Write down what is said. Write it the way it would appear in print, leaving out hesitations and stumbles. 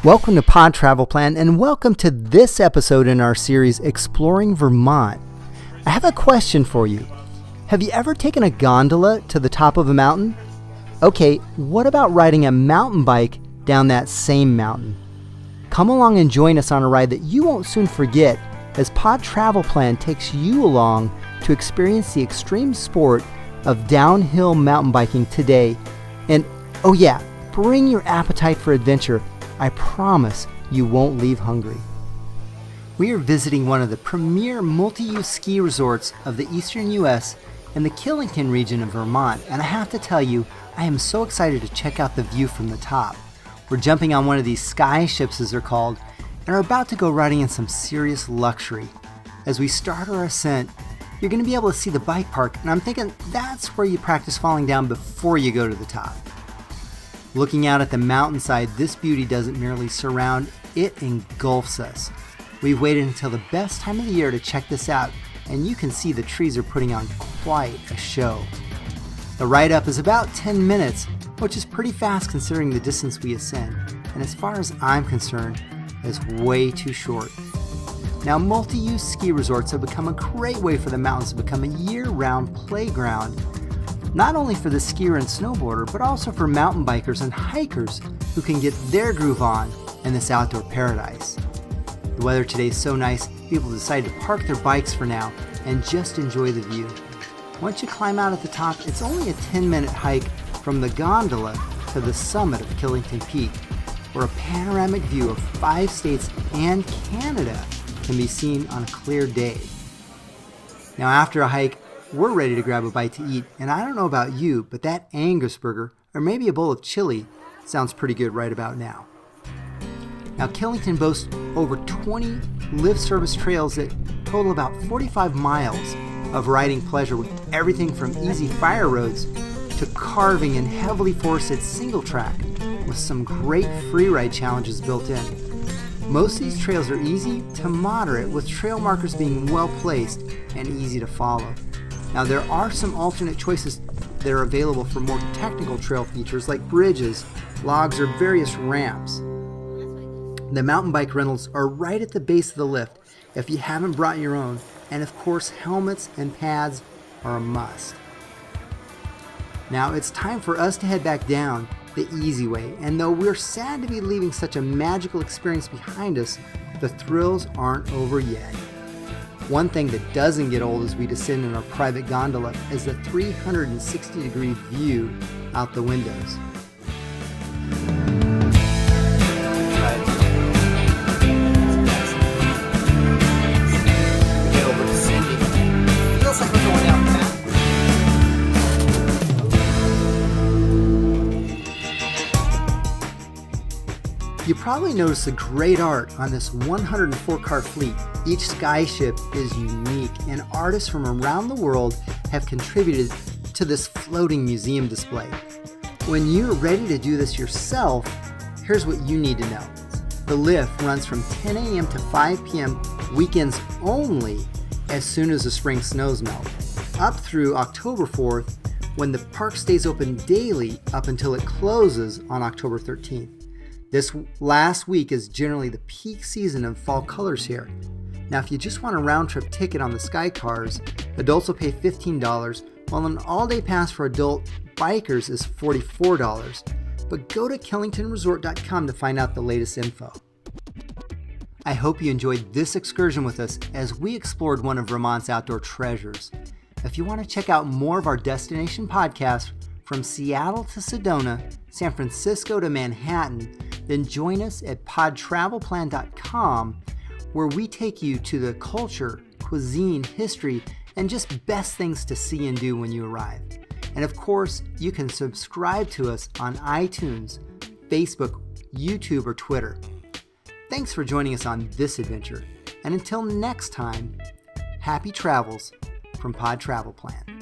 Welcome to Pod Travel Plan, and welcome to this episode in our series Exploring Vermont. I have a question for you. Have you ever taken a gondola to the top of a mountain? Okay, what about riding a mountain bike down that same mountain? Come along and join us on a ride that you won't soon forget as Pod Travel Plan takes you along to experience the extreme sport of downhill mountain biking today. And oh yeah, bring your appetite for adventure. I promise you won't leave hungry. We are visiting one of the premier multi-use ski resorts of the eastern U.S. in the Killington region of Vermont, and I have to tell you, I am so excited to check out the view from the top. We're jumping on one of these sky ships, as they're called, and are about to go riding in some serious luxury. As we start our ascent, you're going to be able to see the bike park, and I'm thinking that's where you practice falling down before you go to the top. Looking out at the mountainside, this beauty doesn't merely surround, it engulfs us. We've waited until the best time of the year to check this out, and you can see the trees are putting on quite a show. The ride up is about 10 minutes, which is pretty fast considering the distance we ascend, and as far as I'm concerned, is way too short. Now, multi-use ski resorts have become a great way for the mountains to become a year-round playground, not only for the skier and snowboarder, but also for mountain bikers and hikers who can get their groove on in this outdoor paradise. The weather today is so nice, people decide to park their bikes for now and just enjoy the view. Once you climb out at the top, it's only a 10-minute hike from the gondola to the summit of Killington Peak, where a panoramic view of 5 states and Canada can be seen on a clear day. Now, after a hike, we're ready to grab a bite to eat, and I don't know about you, but that Angus burger, or maybe a bowl of chili, sounds pretty good right about now. Now, Killington boasts over 20 lift service trails that total about 45 miles of riding pleasure, with everything from easy fire roads to carving and heavily forested single track, with some great free ride challenges built in. Most of these trails are easy to moderate, with trail markers being well placed and easy to follow. Now, there are some alternate choices that are available for more technical trail features like bridges, logs, or various ramps. The mountain bike rentals are right at the base of the lift if you haven't brought your own, and of course, helmets and pads are a must. Now, it's time for us to head back down the easy way, and though we're sad to be leaving such a magical experience behind us, the thrills aren't over yet. One thing that doesn't get old as we descend in our private gondola is the 360-degree view out the windows. Feels like we're going out back. You probably noticed the great art on this 104-car fleet. Each sky ship is unique, and artists from around the world have contributed to this floating museum display. When you're ready to do this yourself, here's what you need to know. The lift runs from 10 a.m. to 5 p.m. weekends only, as soon as the spring snows melt, up through October 4th, when the park stays open daily up until it closes on October 13th. This last week is generally the peak season of fall colors here. Now, if you just want a round-trip ticket on the Sky Cars, adults will pay $15, while an all-day pass for adult bikers is $44. But go to killingtonresort.com to find out the latest info. I hope you enjoyed this excursion with us as we explored one of Vermont's outdoor treasures. If you want to check out more of our destination podcasts from Seattle to Sedona, San Francisco to Manhattan, then join us at podtravelplan.com, where we take you to the culture, cuisine, history, and just best things to see and do when you arrive. And of course, you can subscribe to us on iTunes, Facebook, YouTube, or Twitter. Thanks for joining us on this adventure. And until next time, happy travels from Pod Travel Plan.